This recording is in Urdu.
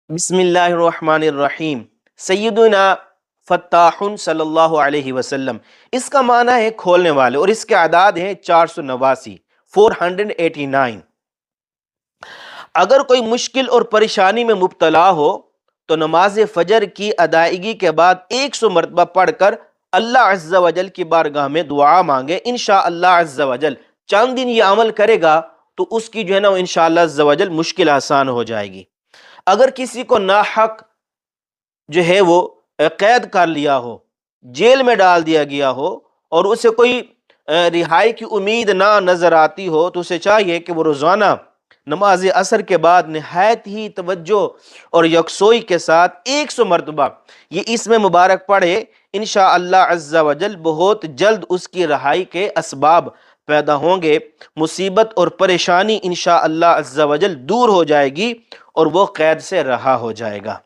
بسم اللہ الرحمن الرحیم۔ سیدنا فتاح صلی اللہ علیہ وسلم، اس کا معنی ہے کھولنے والے، اور اس کے اعداد ہیں 489، 489۔ اگر کوئی مشکل اور پریشانی میں مبتلا ہو تو نماز فجر کی ادائیگی کے بعد 100 مرتبہ پڑھ کر اللہ عز و جل کی بارگاہ میں دعا مانگے۔ انشاءاللہ عز و جل چند دن یہ عمل کرے گا تو اس کی جو ہے نا انشاءاللہ عز و جل مشکل آسان ہو جائے گی۔ اگر کسی کو ناحق جو ہے وہ قید کر لیا ہو، جیل میں ڈال دیا گیا ہو، اور اسے کوئی رہائی کی امید نہ نظر آتی ہو، تو اسے چاہیے کہ وہ روزانہ نماز عصر کے بعد نہایت ہی توجہ اور یکسوئی کے ساتھ 100 مرتبہ یہ اسم مبارک پڑھے۔ انشاءاللہ عز و جل بہت جلد اس کی رہائی کے اسباب پیدا ہوں گے، مصیبت اور پریشانی انشاءاللہ عز و جل دور ہو جائے گی، اور وہ قید سے رہا ہو جائے گا۔